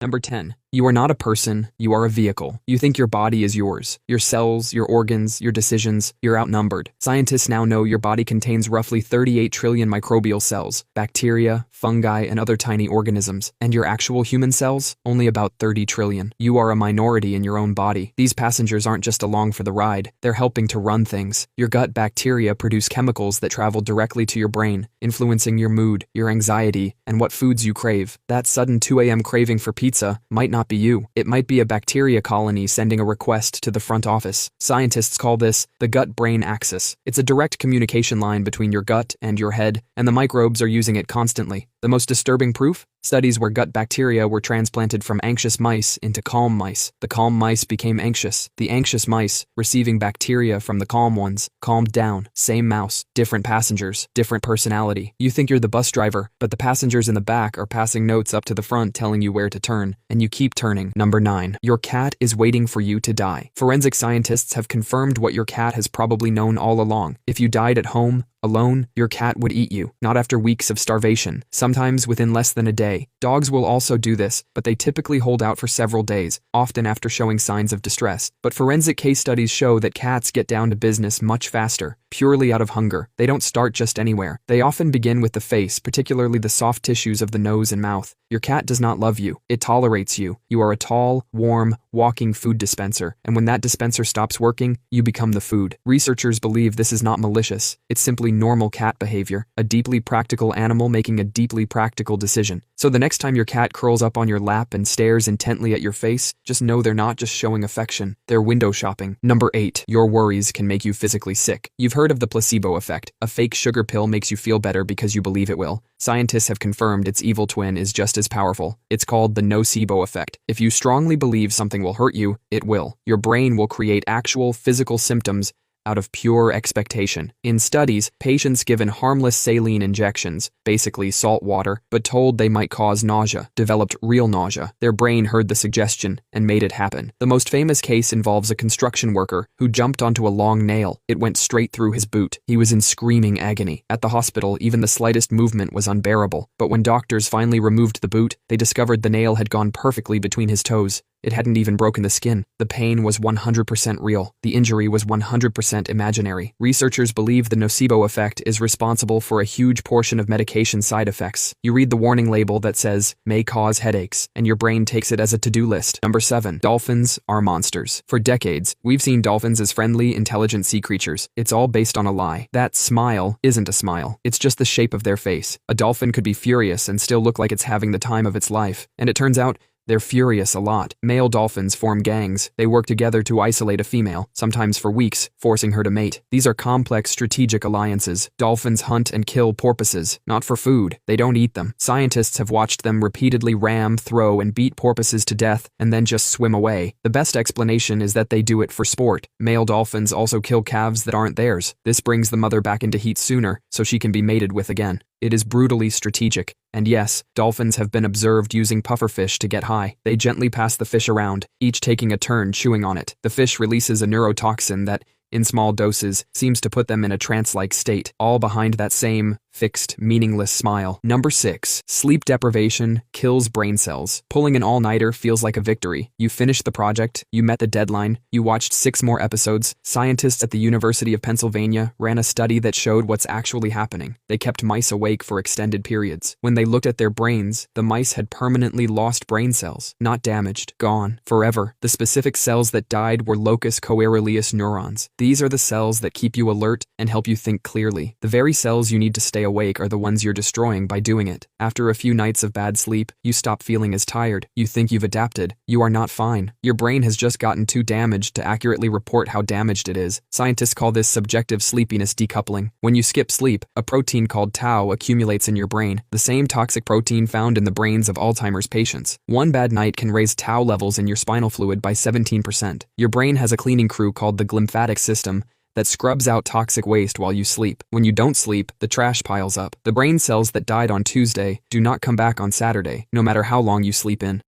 Number 10. You are not a person, you are a vehicle. You think your body is yours. Your cells, your organs, your decisions, you're outnumbered. Scientists now know your body contains roughly 38 trillion microbial cells, bacteria, fungi, and other tiny organisms. And your actual human cells? Only about 30 trillion. You are a minority in your own body. These passengers aren't just along for the ride, they're helping to run things. Your gut bacteria produce chemicals that travel directly to your brain, influencing your mood, your anxiety, and what foods you crave. That sudden 2 a.m. craving for pizza might not be you. It might be a bacteria colony sending a request to the front office. Scientists call this the gut-brain axis. It's a direct communication line between your gut and your head, and the microbes are using it constantly. The most disturbing proof? Studies where gut bacteria were transplanted from anxious mice into calm mice. The calm mice became anxious. The anxious mice, receiving bacteria from the calm ones, calmed down. Same mouse, different passengers, different personality. You think you're the bus driver, but the passengers in the back are passing notes up to the front telling you where to turn, and you keep turning. Number 9. Your cat is waiting for you to die. Forensic scientists have confirmed what your cat has probably known all along. If you died at home, alone, your cat would eat you, not after weeks of starvation, sometimes within less than a day. Dogs will also do this, but they typically hold out for several days, often after showing signs of distress. But forensic case studies show that cats get down to business much faster, purely out of hunger. They don't start just anywhere. They often begin with the face, particularly the soft tissues of the nose and mouth. Your cat does not love you. It tolerates you. You are a tall, warm, walking food dispenser, and when that dispenser stops working, you become the food. Researchers believe this is not malicious. It's simply normal cat behavior, a deeply practical animal making a deeply practical decision. So the next time your cat curls up on your lap and stares intently at your face, just know they're not just showing affection, they're window shopping. Number 8. Your worries can make you physically sick. You've heard of the placebo effect. A fake sugar pill makes you feel better because you believe it will. Scientists have confirmed its evil twin is just as powerful. It's called the nocebo effect. If you strongly believe something will hurt you, it will. Your brain will create actual physical symptoms out of pure expectation. In studies, patients given harmless saline injections, basically salt water, but told they might cause nausea, developed real nausea. Their brain heard the suggestion and made it happen. The most famous case involves a construction worker who jumped onto a long nail. It went straight through his boot. He was in screaming agony. At the hospital, even the slightest movement was unbearable. But when doctors finally removed the boot, they discovered the nail had gone perfectly between his toes. It hadn't even broken the skin. The pain was 100% real. The injury was 100% imaginary. Researchers believe the nocebo effect is responsible for a huge portion of medication side effects. You read the warning label that says, may cause headaches, and your brain takes it as a to-do list. Number 7. Dolphins are monsters. For decades, we've seen dolphins as friendly, intelligent sea creatures. It's all based on a lie. That smile isn't a smile. It's just the shape of their face. A dolphin could be furious and still look like it's having the time of its life. And it turns out, they're furious a lot. Male dolphins form gangs. They work together to isolate a female, sometimes for weeks, forcing her to mate. These are complex strategic alliances. Dolphins hunt and kill porpoises, not for food. They don't eat them. Scientists have watched them repeatedly ram, throw, and beat porpoises to death, and then just swim away. The best explanation is that they do it for sport. Male dolphins also kill calves that aren't theirs. This brings the mother back into heat sooner, so she can be mated with again. It is brutally strategic. And yes, dolphins have been observed using pufferfish to get high. They gently pass the fish around, each taking a turn chewing on it. The fish releases a neurotoxin that, in small doses, seems to put them in a trance-like state, all behind that same fixed, meaningless smile. Number 6. Sleep deprivation kills brain cells. Pulling an all-nighter feels like a victory. You finished the project, you met the deadline, you watched 6 more episodes. Scientists at the University of Pennsylvania ran a study that showed what's actually happening. They kept mice awake for extended periods. When they looked at their brains, the mice had permanently lost brain cells. Not damaged, gone, forever. The specific cells that died were locus coeruleus neurons. These are the cells that keep you alert and help you think clearly. The very cells you need to stay awake are the ones you're destroying by doing it. After a few nights of bad sleep, you stop feeling as tired. You think you've adapted. You are not fine. Your brain has just gotten too damaged to accurately report how damaged it is. Scientists call this subjective sleepiness decoupling. When you skip sleep, a protein called tau accumulates in your brain, the same toxic protein found in the brains of Alzheimer's patients. One bad night can raise tau levels in your spinal fluid by 17%. Your brain has a cleaning crew called the glymphatic system that scrubs out toxic waste while you sleep. When you don't sleep, the trash piles up. The brain cells that died on Tuesday do not come back on Saturday, no matter how long you sleep in.